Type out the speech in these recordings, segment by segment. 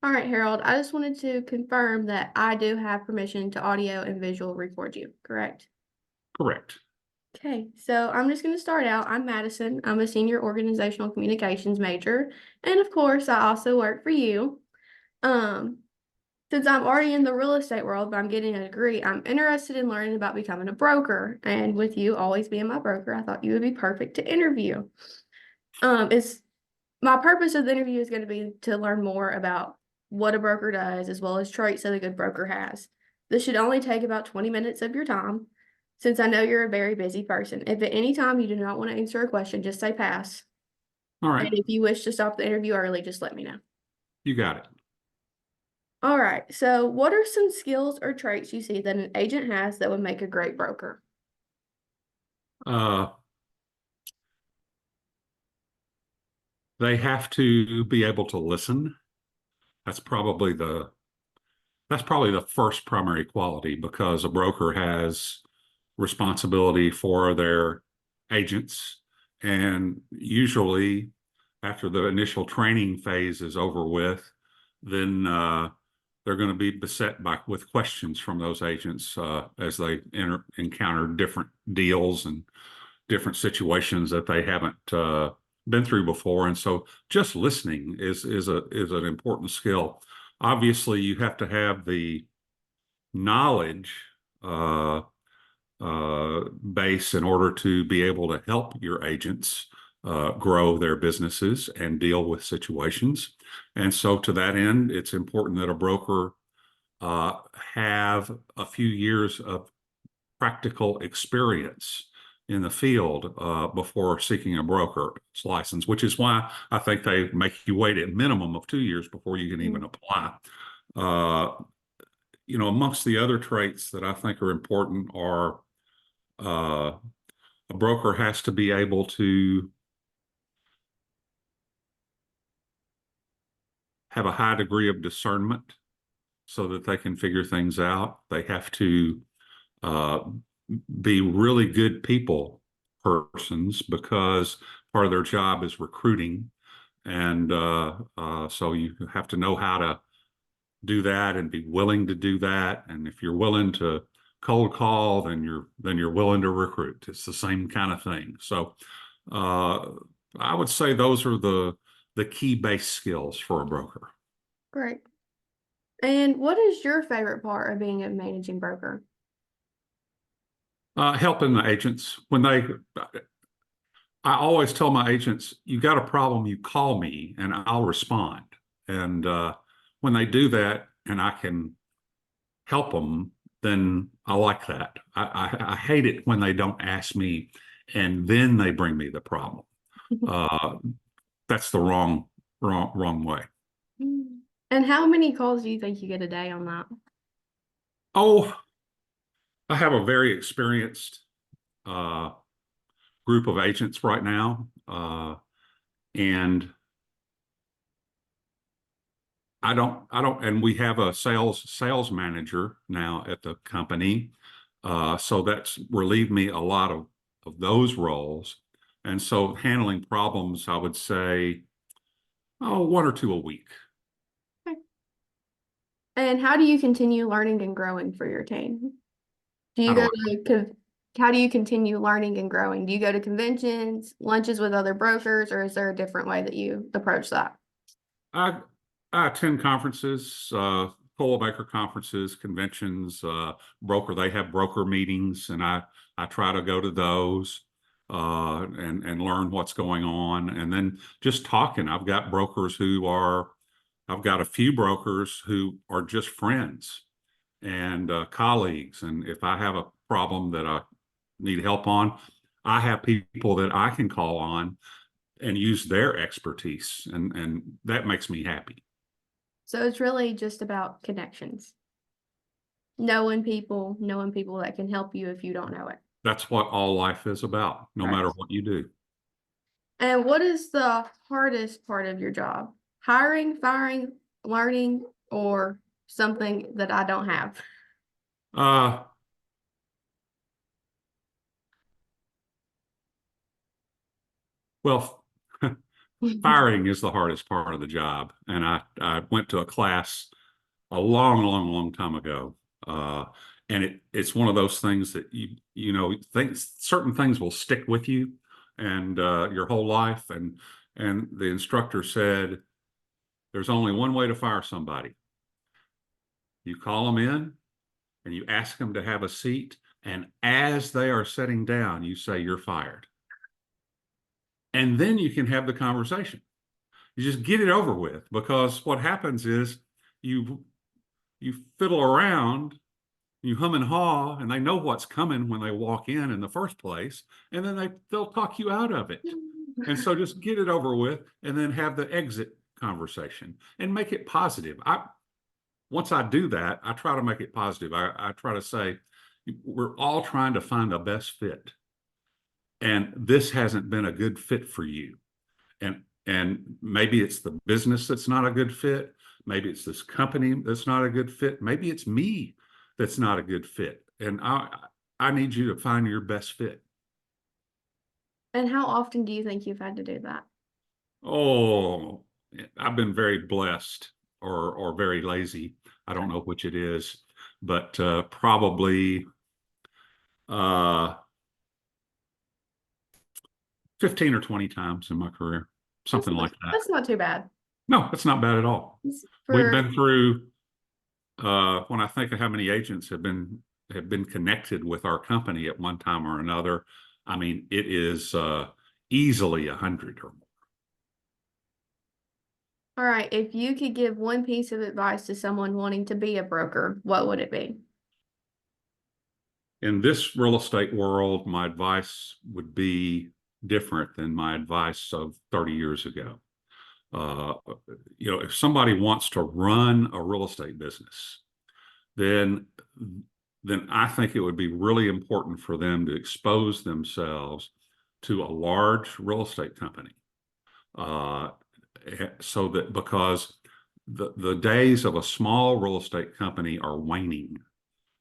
All right, Harold, I just wanted to confirm that I do have permission to audio and visual record you, correct? Correct. Okay, so I'm just going to start out. I'm Madison. I'm a senior organizational communications major. And of course, I also work for you. Um, since I'm already in the real estate world, but I'm getting a degree, I'm interested in learning about becoming a broker. And with you always being my broker, I thought you would be perfect to interview. It's my purpose of the interview is going to be to learn more about what a broker does, as well as traits that a good broker has. This should only take about 20 minutes of your time, since I know you're a very busy person. If at any time you do not want to answer a question, just say pass. All And right. if you wish to stop the interview early, just let me know. You got it. All right, so what are some skills or traits you see that an agent has that would make a great broker? Uh, they have to be able to listen. That's probably the that's probably the first primary quality because a broker has responsibility for their agents. And usually, after the initial training phase is over with, then they're going to be beset with questions from those agents as they encounter different deals and different situations that they haven't been through before. And so, just listening is an important skill. Obviously, you have to have the knowledge uh, base in order to be able to help your agents grow their businesses and deal with situations. And so, to that end, it's important that a broker have a few years of practical experience in the field before seeking a broker's license, which is why I think they make you wait a minimum of 2 years before you can even apply. Uh, Amongst the other traits that I think are important are uh, a broker has to be able to have a high degree of discernment so that they can figure things out. They have to uh, be really good people persons because part of their job is recruiting. And so you have to know how to do that and be willing to do that. And if you're willing to cold call, then you're willing to recruit. It's the same kind of thing. So uh, I would say those are the key base skills for a broker. Great. And what is your favorite part of being a managing broker? Helping the agents I always tell my agents, you got a problem, you call me and I'll respond. And when they do that and I can help them, then I like that. I hate it when they don't ask me and then they bring me the problem. Uh, that's the wrong way. And how many calls do you think you get a day on that? Oh, I have a very experienced uh, group of agents right now, and and we have a sales manager now at the company. So that's relieved me a lot of those roles. And so handling problems, I would say, one or two a week. Okay. And how do you continue learning and growing for your team? Do How you do go I? to, how do you continue learning and growing? Do you go to conventions, lunches with other brokers, or is there a different way that you approach that? I, I attend conferences, Coldwell conferences, conventions, they have broker meetings, and I try to go to those and learn what's going on. And then just talking. I've got a few brokers who are just friends and colleagues. And if I have a problem that I need help on, I have people that I can call on and use their expertise, and that makes me happy. So it's really just about connections, knowing people that can help you if you don't know it. That's what all life is about, no Right. matter what you do. And what is the hardest part of your job? Hiring, firing, learning, or something that I don't have? Uh, well, firing is the hardest part of the job. And I went to a class a long, long, long time ago. And it's one of those things that certain things will stick with you and your whole life. And the instructor said, there's only one way to fire somebody. You call them in and you ask them to have a seat. And as they are sitting down, you say, you're fired. And then you can have the conversation. You just get it over with, because what happens is you fiddle around, you hum and haw, and they know what's coming when they walk in the first place, and then they'll talk you out of it. And so just get it over with, and then have the exit conversation and make it positive. Once I do that, I try to make it positive. I try to say, we're all trying to find the best fit, and this hasn't been a good fit for you. And maybe it's the business that's not a good fit. Maybe it's this company that's not a good fit. Maybe it's me that's not a good fit. And I need you to find your best fit. And how often do you think you've had to do that? Oh, I've been very blessed or very lazy. I don't know which it is, but probably 15 or 20 times in my career, something like that. That's not too bad. No, that's not bad at all. We've For been through, when I think of how many agents have been connected with our company at one time or another, I mean, it is easily 100 or more. All right, if you could give one piece of advice to someone wanting to be a broker, what would it be? In this real estate world, my advice would be different than my advice of 30 years ago. Uh, if somebody wants to run a real estate business, then I think it would be really important for them to expose themselves to a large real estate company. So that, because the days of a small real estate company are waning.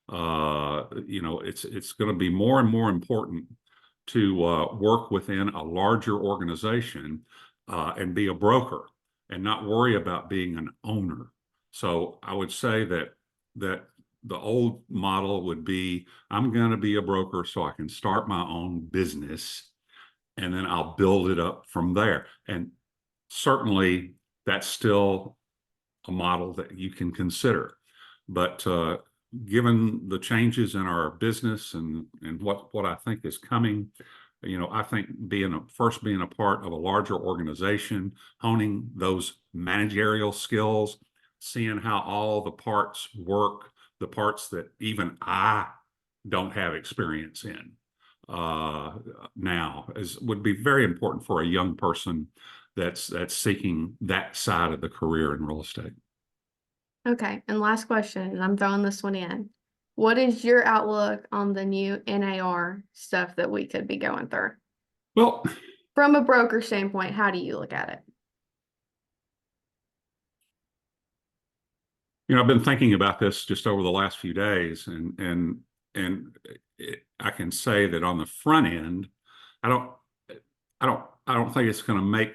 It's going to be more and more important to work within a larger organization and be a broker and not worry about being an owner. So I would say that the old model would be, I'm going to be a broker so I can start my own business, and then I'll build it up from there. And certainly that's still a model that you can consider. But given the changes in our business and what I think is coming, I think being a part of a larger organization, honing those managerial skills, seeing how all the parts work, the parts that even I don't have experience in now, would be very important for a young person that's seeking that side of the career in real estate. Okay, and last question, and I'm throwing this one in. What is your outlook on the new NAR stuff that we could be going through? Well, From a broker standpoint, how do you look at it? I've been thinking about this just over the last few days, and I can say that on the front end, I don't think it's going to make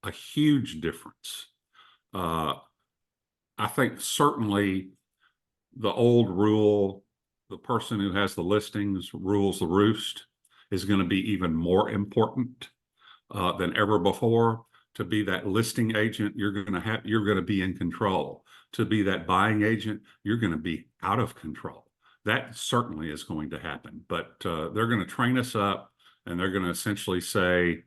a huge difference. I think certainly the old rule, the person who has the listings rules the roost, is going to be even more important than ever before. To be that listing agent, you're going to be in control. To be that buying agent, you're going to be out of control. That certainly is going to happen. But they're going to train us up, and they're going to essentially say,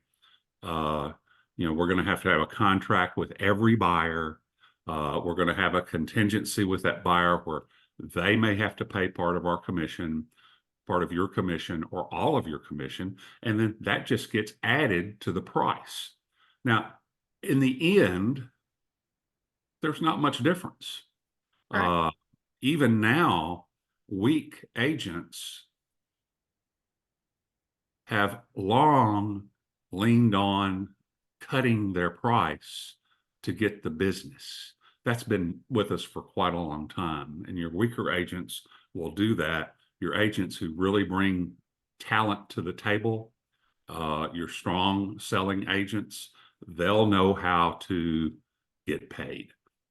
we're going to have a contract with every buyer. We're going to have a contingency with that buyer where they may have to pay part of our commission, part of your commission, or all of your commission, and then that just gets added to the price. Now, in the end, there's not much difference. Right. Even now, weak agents have long leaned on cutting their price to get the business. That's been with us for quite a long time. And your weaker agents will do that. Your agents who really bring talent to the table, your strong selling agents, they'll know how to get paid.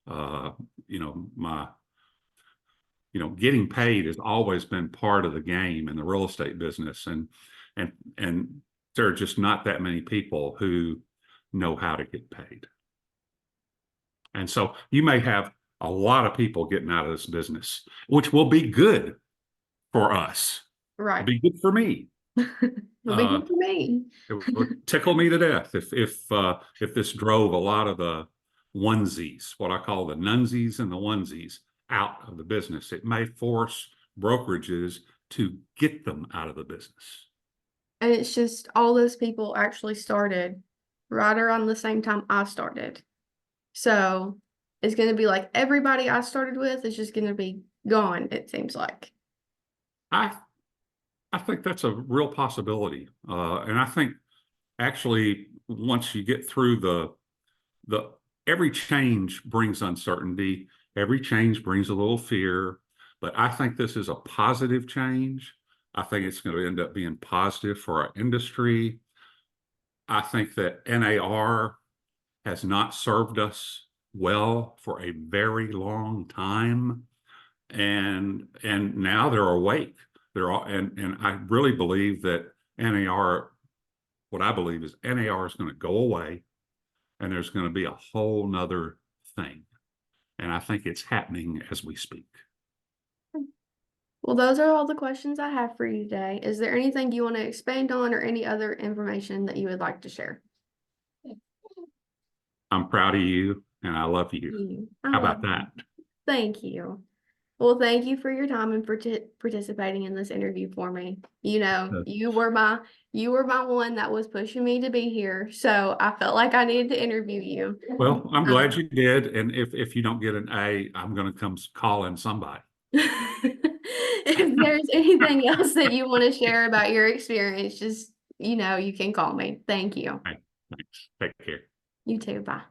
Uh, you know, getting paid has always been part of the game in the real estate business, and there are just not that many people who know how to get paid. And so you may have a lot of people getting out of this business, which will be good for us. It'll Right. be good for me. It'll be Uh, good for me. it would tickle me to death if this drove a lot of the onesies, what I call the nunsies and the onesies, out of the business. It may force brokerages to get them out of the business. And it's just all those people actually started right around the same time I started. So it's going to be like everybody I started with is just going to be gone, it seems like. I I think that's a real possibility, and I think actually once you get through the every change brings uncertainty, every change brings a little fear, but I think this is a positive change. I think it's going to end up being positive for our industry. I think that NAR has not served us well for a very long time, and now they're awake. They're all, and I really believe that NAR, what I believe is NAR is going to go away, and there's going to be a whole nother thing. And I think it's happening as we speak. Well, those are all the questions I have for you today. Is there anything you want to expand on or any other information that you would like to share? I'm proud of you and I love you. I How love about you. that? Thank you. Well, thank you for your time and for participating in this interview for me. You know, Uh, you were my one that was pushing me to be here, so I felt like I needed to interview you. Well, I'm glad Um, you did. And if you don't get an A, I'm going to come call in somebody. if there's anything else that you want to share about your experience, just you know, you can call me. Thank you. Hey, thanks. Take care. You too. Bye.